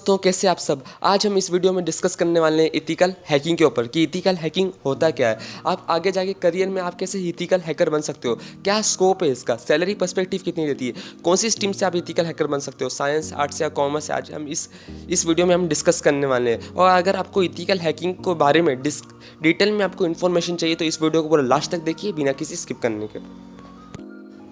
दोस्तों, कैसे आप सब। आज हम इस वीडियो में डिस्कस करने वाले हैं इथिकल हैकिंग के ऊपर कि इथिकल हैकिंग होता क्या है। आप आगे जाके करियर में आप कैसे इथिकल हैकर बन सकते हो, क्या स्कोप है इसका, सैलरी पर्सपेक्टिव कितनी रहती है, कौन सी स्ट्रीम से आप इथिकल हैकर बन सकते हो, साइंस, आर्ट्स या कॉमर्स से। आज हम इस वीडियो में हम डिस्कस करने वाले हैं। और अगर आपको इथिकल हैकिंग के बारे में डिटेल में आपको इन्फॉर्मेशन चाहिए तो इस वीडियो को पूरा लास्ट तक देखिए बिना किसी स्किप करने के।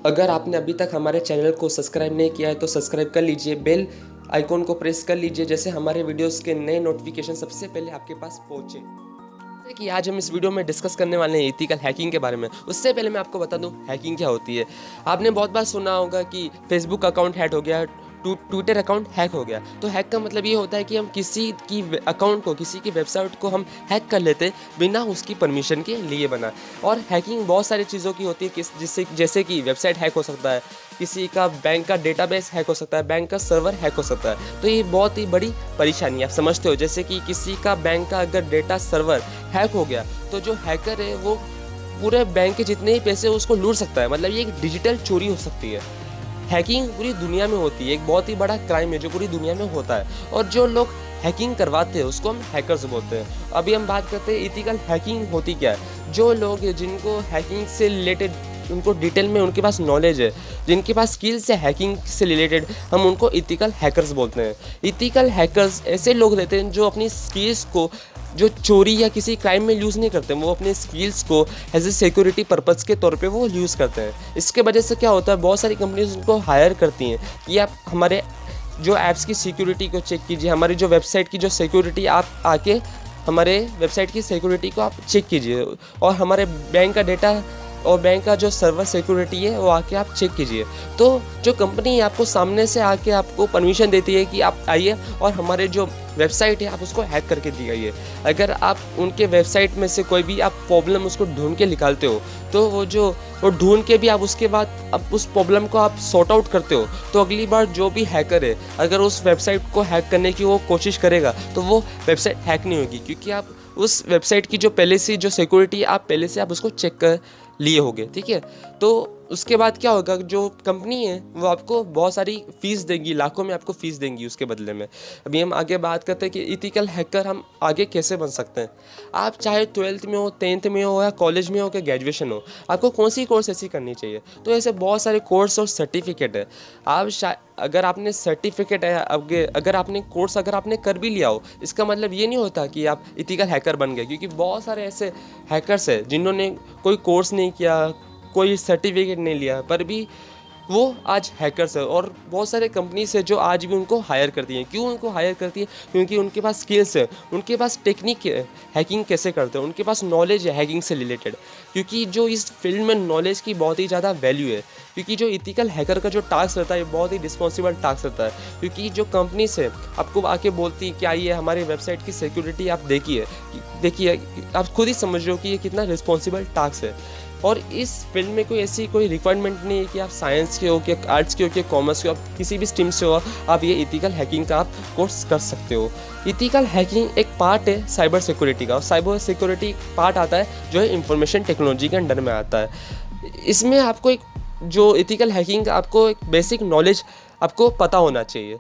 अगर आपने अभी तक हमारे चैनल को सब्सक्राइब नहीं किया है तो सब्सक्राइब कर लीजिए, बेल आइकॉन को प्रेस कर लीजिए, जैसे हमारे वीडियोस के नए नोटिफिकेशन सबसे पहले आपके पास पहुंचे। जैसे कि आज हम इस वीडियो में डिस्कस करने वाले हैं इथिकल हैकिंग के बारे में। उससे पहले मैं आपको बता दूं हैकिंग क्या होती है। आपने बहुत बार सुना होगा कि फेसबुक अकाउंट हैक हो गया, ट्विटर अकाउंट हैक हो गया। तो हैक का मतलब ये होता है कि हम किसी की अकाउंट को, किसी की वेबसाइट को हम हैक कर लेते बिना उसकी परमिशन के लिए बना। और हैकिंग बहुत सारी चीज़ों की होती है, जिससे जैसे कि वेबसाइट हैक हो सकता है, किसी का बैंक का डेटाबेस हैक हो सकता है, बैंक का सर्वर हैक हो सकता है। तो ये बहुत ही बड़ी परेशानी आप समझते हो। जैसे कि किसी का बैंक का अगर डेटा सर्वर हैक हो गया तो जो हैकर है वो पूरे बैंक के जितने ही पैसे उसको लूट सकता है। मतलब ये एक डिजिटल चोरी हो सकती है। हैकिंग पूरी दुनिया में होती है, एक बहुत ही बड़ा क्राइम है जो पूरी दुनिया में होता है। और जो लोग हैकिंग करवाते हैं उसको हम हैकर्स बोलते हैं। अभी हम बात करते हैं इथिकल हैकिंग होती क्या है। जो लोग जिनको हैकिंग से रिलेटेड, उनको डिटेल में उनके पास नॉलेज है, जिनके पास स्किल्स है हैकिंग से रिलेटेड, हम उनको इथिकल हैकर्स बोलते हैं। इथिकल हैकर्स ऐसे लोग रहते हैं जो अपनी स्किल्स को, जो चोरी या किसी क्राइम में यूज़ नहीं करते, वो अपने स्किल्स को एज ए सिक्योरिटी पर्पज़ के तौर पे वो यूज़ करते हैं। इसके वजह से क्या होता है, बहुत सारी कंपनीज उनको हायर करती हैं कि आप हमारे जो ऐप्स की सिक्योरिटी को चेक कीजिए, हमारी जो वेबसाइट की जो सिक्योरिटी, आप आके हमारे वेबसाइट की सिक्योरिटी को आप चेक कीजिए, और हमारे बैंक का डेटा और बैंक का जो सर्वर सिक्योरिटी है वो आके आप चेक कीजिए। तो जो कंपनी आपको सामने से आके आपको परमिशन देती है कि आप आइए और हमारे जो वेबसाइट है आप उसको हैक करके दिखाइए। अगर आप उनके वेबसाइट में से कोई भी आप प्रॉब्लम उसको ढूंढ के निकालते हो तो वो ढूंढ के भी आप उसके बाद अब उस प्रॉब्लम को आप सॉर्ट आउट करते हो, तो अगली बार जो भी हैकर है अगर उस वेबसाइट को हैक करने की वो कोशिश करेगा तो वो वेबसाइट हैक नहीं होगी, क्योंकि आप उस वेबसाइट की जो पहले से जो सिक्योरिटी आप पहले से आप उसको चेक कर लिए होगे। ठीक है, तो उसके बाद क्या होगा, जो कंपनी है वो आपको बहुत सारी फीस देंगी, लाखों में आपको फीस देंगी उसके बदले में। अभी हम आगे बात करते हैं कि इथिकल हैकर हम आगे कैसे बन सकते हैं। आप चाहे 12th में हो, 10th में हो, या कॉलेज में हो, या ग्रेजुएशन हो, आपको कौन सी कोर्स ऐसी करनी चाहिए। तो ऐसे बहुत सारे कोर्स और सर्टिफिकेट है। आप अगर आपने सर्टिफिकेट है, अगर आपने कोर्स अगर आपने कर भी लिया हो, इसका मतलब ये नहीं होता कि आप इथिकल हैकर बन गए। क्योंकि बहुत सारे ऐसे हैकर्स हैं जिन्होंने कोई कोर्स नहीं किया, कोई सर्टिफिकेट नहीं लिया, पर भी वो आज हैकर्स है। और बहुत सारे कंपनीज है जो आज भी उनको हायर करती हैं। क्यों उनको हायर करती है? क्योंकि उनके पास स्किल्स है, उनके पास टेक्निक है हैकिंग कैसे करते हैं, उनके पास नॉलेज है हैकिंग से रिलेटेड। क्योंकि जो इस फील्ड में नॉलेज की बहुत ही ज़्यादा वैल्यू है। क्योंकि जो इथिकल हैकर का जो टास्क रहता है बहुत ही रिस्पॉन्सिबल टास्क रहता है। क्योंकि जो कंपनीज है आपको आके बोलती है कि आइए हमारी वेबसाइट की सिक्योरिटी आप देखिए, आप खुद ही समझ रहे हो कि ये कितना रिस्पॉन्सिबल टास्क है। और इस फील्ड में कोई रिक्वायरमेंट नहीं है कि आप साइंस के हो, कि आर्ट्स के हो, कि कॉमर्स के हो, आप किसी भी स्ट्रीम से हो, आप ये इथिकल हैकिंग का आप कोर्स कर सकते हो। इथिकल हैकिंग एक पार्ट है साइबर सिक्योरिटी का, और साइबर सिक्योरिटी पार्ट आता है जो है इंफॉर्मेशन टेक्नोलॉजी के अंडर में आता है। इसमें आपको एक जो इथिकल हैकिंग का आपको एक बेसिक नॉलेज आपको पता होना चाहिए।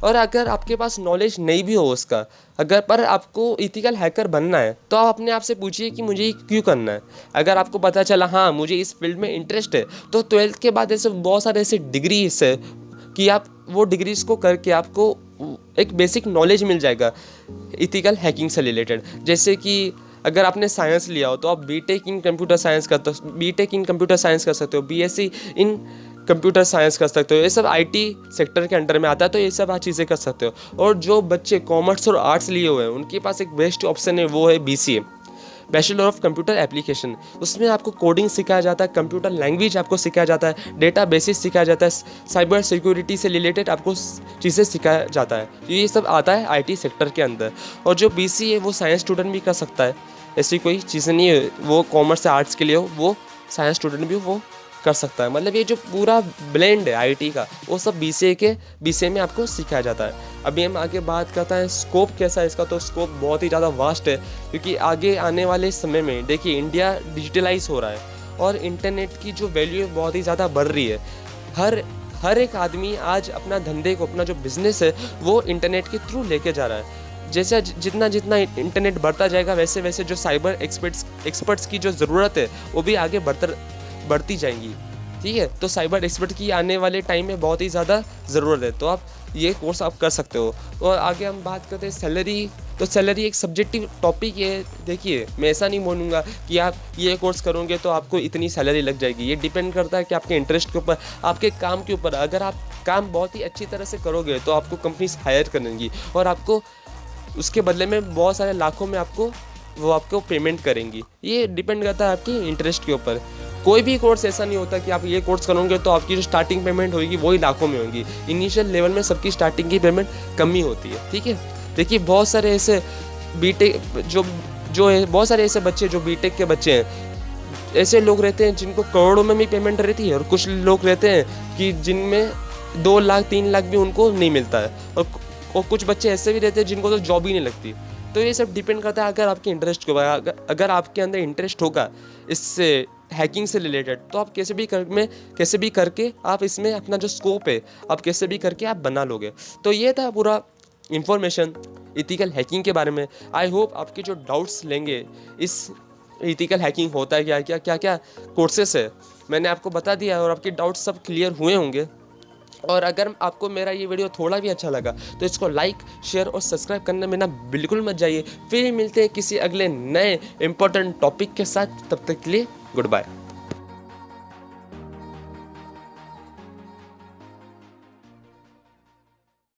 और अगर आपके पास नॉलेज नहीं भी हो उसका, पर आपको इथिकल हैकर बनना है, तो आप अपने आप से पूछिए कि मुझे क्यों करना है। अगर आपको पता चला हाँ मुझे इस फील्ड में इंटरेस्ट है, तो 12th के बाद ऐसे बहुत सारे ऐसे डिग्रीज है कि आप वो डिग्रीज को करके आपको एक बेसिक नॉलेज मिल जाएगा इथिकल हैकिंग से रिलेटेड। जैसे कि अगर आपने साइंस लिया हो तो आप बीटेक इन कंप्यूटर साइंस कर सकते हो, बीएससी इन कंप्यूटर साइंस कर सकते हो। ये सब आईटी सेक्टर के अंडर में आता है, तो ये सब आप चीज़ें कर सकते हो। और जो बच्चे कॉमर्स और आर्ट्स लिए हुए हैं उनके पास एक बेस्ट ऑप्शन है, वो है BCA, bachelor of computer application. उसमें आपको कोडिंग सिखाया जाता है, कंप्यूटर लैंग्वेज आपको सिखाया जाता है, डेटा बेसिस सिखाया जाता है, साइबर सिक्योरिटी से रिलेटेड आपको चीज़ें सिखाया जाता है। ये सब आता है आईटी सेक्टर के अंदर। और जो बीसीए वो साइंस स्टूडेंट भी कर सकता है, ऐसी कोई चीज़ नहीं है वो कॉमर्स या आर्ट्स के लिए हो, वो साइंस स्टूडेंट भी वो कर सकता है। मतलब ये जो पूरा ब्लेंड है आईटी का, वो सब बीसीए में आपको सिखाया जाता है। अभी हम आगे बात करते हैं स्कोप कैसा है इसका। तो स्कोप बहुत ही ज़्यादा वास्ट है, क्योंकि आगे आने वाले समय में देखिए इंडिया डिजिटलाइज हो रहा है और इंटरनेट की जो वैल्यू है बहुत ही ज़्यादा बढ़ रही है। हर एक आदमी आज अपना धंधे को, अपना जो बिज़नेस है वो इंटरनेट के थ्रू लेके जा रहा है। जैसे जितना जितना इंटरनेट बढ़ता जाएगा वैसे वैसे जो साइबर एक्सपर्ट्स की जो ज़रूरत है वो भी आगे बढ़ती जाएंगी। ठीक है, तो साइबर एक्सपर्ट की आने वाले टाइम में बहुत ही ज़्यादा ज़रूरत है, तो आप ये कोर्स आप कर सकते हो। और आगे हम बात करते हैं सैलरी, तो सैलरी एक सब्जेक्टिव टॉपिक है। देखिए, मैं ऐसा नहीं बोलूँगा कि आप ये कोर्स करोगे तो आपको इतनी सैलरी लग जाएगी। ये डिपेंड करता है कि आपके इंटरेस्ट के ऊपर, आपके काम के ऊपर। अगर आप काम बहुत ही अच्छी तरह से करोगे तो आपको कंपनीज हायर करेंगी और आपको उसके बदले में बहुत सारे लाखों में आपको पेमेंट करेंगी। ये डिपेंड करता है आपके इंटरेस्ट के ऊपर। कोई भी कोर्स ऐसा नहीं होता कि आप ये कोर्स करोगे तो आपकी जो स्टार्टिंग पेमेंट होगी वही लाखों में होगी। इनिशियल लेवल में सबकी स्टार्टिंग की पेमेंट कम ही होती है। ठीक है, देखिए बहुत सारे ऐसे बीटेक जो है, बहुत सारे ऐसे बच्चे जो बीटेक के बच्चे हैं, ऐसे लोग रहते हैं जिनको करोड़ों में भी पेमेंट रहती है, और कुछ लोग रहते हैं कि जिनमें 2 लाख 3 लाख भी उनको नहीं मिलता है, और कुछ बच्चे ऐसे भी रहते हैं जिनको तो जॉब ही नहीं लगती। तो ये सब डिपेंड करता है अगर आपके इंटरेस्ट के ऊपर। अगर आपके अंदर इंटरेस्ट होगा इससे, हैकिंग से रिलेटेड, तो आप कैसे भी करके आप इसमें अपना जो स्कोप है आप कैसे भी करके आप बना लोगे। तो ये था पूरा इन्फॉर्मेशन इथिकल हैकिंग के बारे में। आई होप आपके जो डाउट्स लेंगे इस इथिकल हैकिंग होता है क्या कोर्सेस है, मैंने आपको बता दिया और आपके डाउट्स सब क्लियर हुए होंगे। और अगर आपको मेरा ये वीडियो थोड़ा भी अच्छा लगा तो इसको लाइक, शेयर और सब्सक्राइब करने में ना बिल्कुल मत जाइए। फिर मिलते हैं किसी अगले नए इंपॉर्टेंट टॉपिक के साथ, तब तक के लिए गुड बाय।